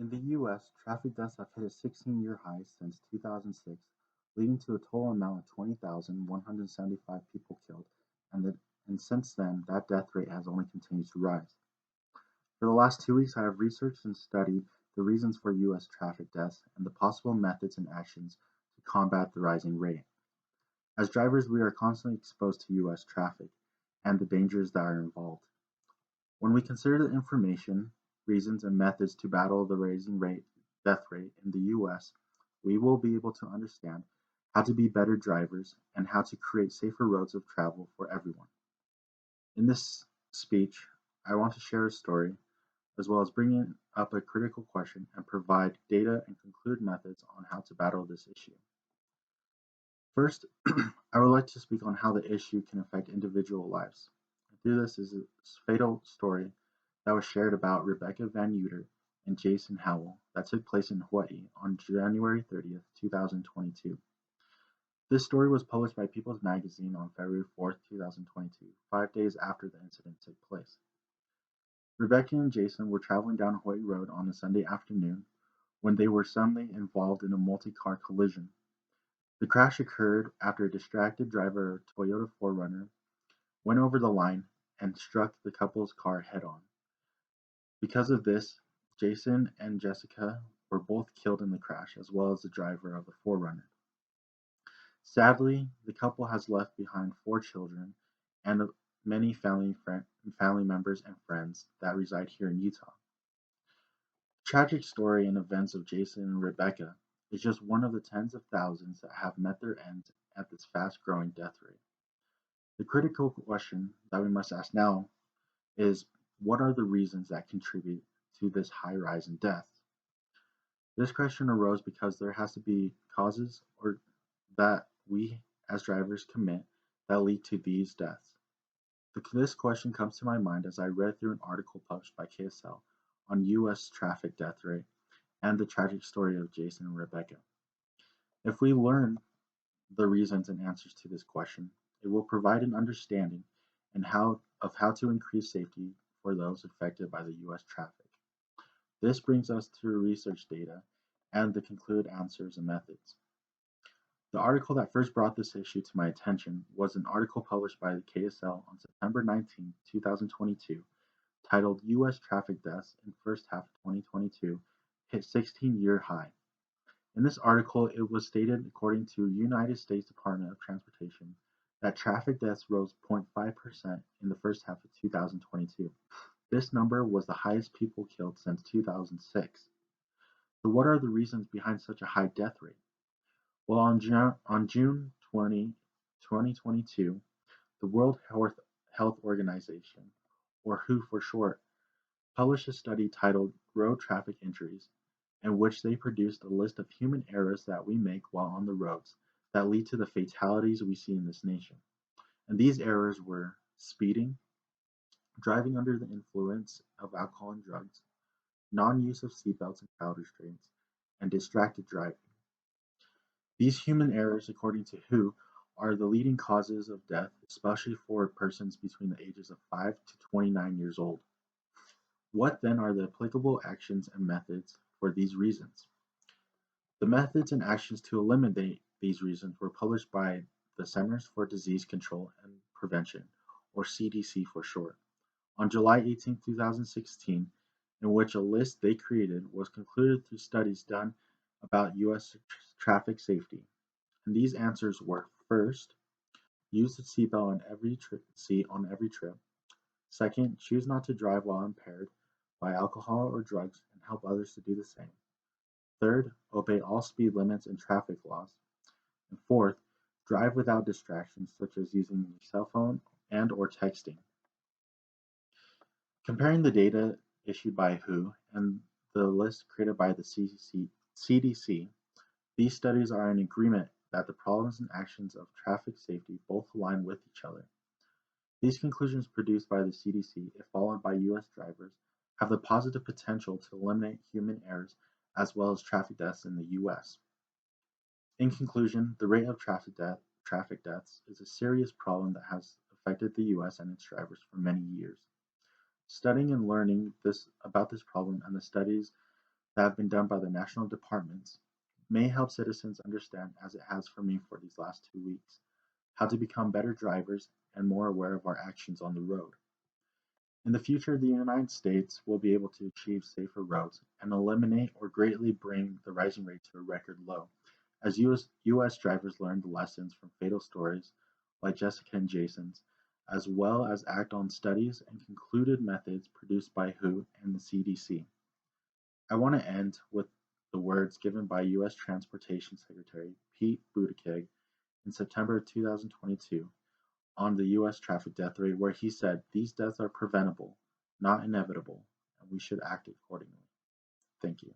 In the U.S., traffic deaths have hit a 16-year high since 2006, leading to a total amount of 20,175 people killed, and since then, that death rate has only continued to rise. For the last 2 weeks, I have researched and studied the reasons for U.S. traffic deaths and the possible methods and actions to combat the rising rate. As drivers, we are constantly exposed to U.S. traffic and the dangers that are involved. When we consider the information, reasons, and methods to battle the rising death rate in the US, we will be able to understand how to be better drivers and how to create safer roads of travel for everyone. In this speech, I want to share a story, as well as bring up a critical question and provide data and conclude methods on how to battle this issue. First, I would like to speak on how the issue can affect individual lives. Through this is a fatal story that was shared about Rebecca Van Uter and Jason Howell that took place in Hawaii on January 30th, 2022. This story was published by People's Magazine on February 4th, 2022, 5 days after the incident took place. Rebecca and Jason were traveling down Hawaii Road on a Sunday afternoon when they were suddenly involved in a multi-car collision. The crash occurred after a distracted driver of a Toyota 4Runner went over the line and struck the couple's car head-on. Because of this, Jason and Jessica were both killed in the crash, as well as the driver of the 4Runner. Sadly, the couple has left behind 4 children and many family members and friends that reside here in Utah. The tragic story and events of Jason and Rebecca is just one of the tens of thousands that have met their end at this fast-growing death rate. The critical question that we must ask now is, what are the reasons that contribute to this high rise in deaths? This question arose because there has to be causes or that we as drivers commit that lead to these deaths. This question comes to my mind as I read through an article published by KSL on U.S. traffic death rate and the tragic story of Jason and Rebecca. If we learn the reasons and answers to this question, it will provide an understanding of how to increase safety for those affected by the U.S. traffic. This brings us to research data and the conclude answers and methods. The article that first brought this issue to my attention was an article published by the KSL on September 19, 2022, titled U.S. Traffic Deaths in First Half of 2022 Hit 16-Year High. In this article, it was stated, according to United States Department of Transportation, that traffic deaths rose 0.5% in the first half of 2022. This number was the highest people killed since 2006. So what are the reasons behind such a high death rate? Well, on June 20, 2022, the World Health Organization, or WHO for short, published a study titled Road Traffic Injuries, in which they produced a list of human errors that we make while on the roads that lead to the fatalities we see in this nation. And these errors were speeding, driving under the influence of alcohol and drugs, non-use of seatbelts and crowd restraints, and distracted driving. These human errors, according to WHO, are the leading causes of death, especially for persons between the ages of 5 to 29 years old. What then are the applicable actions and methods for these reasons? The methods and actions to eliminate these reasons were published by the Centers for Disease Control and Prevention, or CDC for short, on July 18, 2016, in which a list they created was concluded through studies done about U.S. traffic safety. And these answers were: first, use the seatbelt on every seat on every trip. Second, choose not to drive while impaired by alcohol or drugs and help others to do the same. Third, obey all speed limits and traffic laws. And fourth, drive without distractions such as using your cell phone and or texting. Comparing the data issued by WHO and the list created by the CDC, these studies are in agreement that the problems and actions of traffic safety both align with each other. These conclusions produced by the CDC, if followed by U.S. drivers, have the positive potential to eliminate human errors as well as traffic deaths in the U.S. In conclusion, the rate of traffic deaths is a serious problem that has affected the U.S. and its drivers for many years. Studying and learning about this problem and the studies that have been done by the national departments may help citizens understand, as it has for me for these last 2 weeks, how to become better drivers and more aware of our actions on the road. In the future, the United States will be able to achieve safer roads and eliminate or greatly bring the rising rate to a record low, as US drivers learn the lessons from fatal stories like Jessica and Jason's, as well as act on studies and concluded methods produced by WHO and the CDC. I want to end with the words given by US Transportation Secretary Pete Buttigieg in September 2022 on the US traffic death rate, where he said, "These deaths are preventable, not inevitable, and we should act accordingly." Thank you.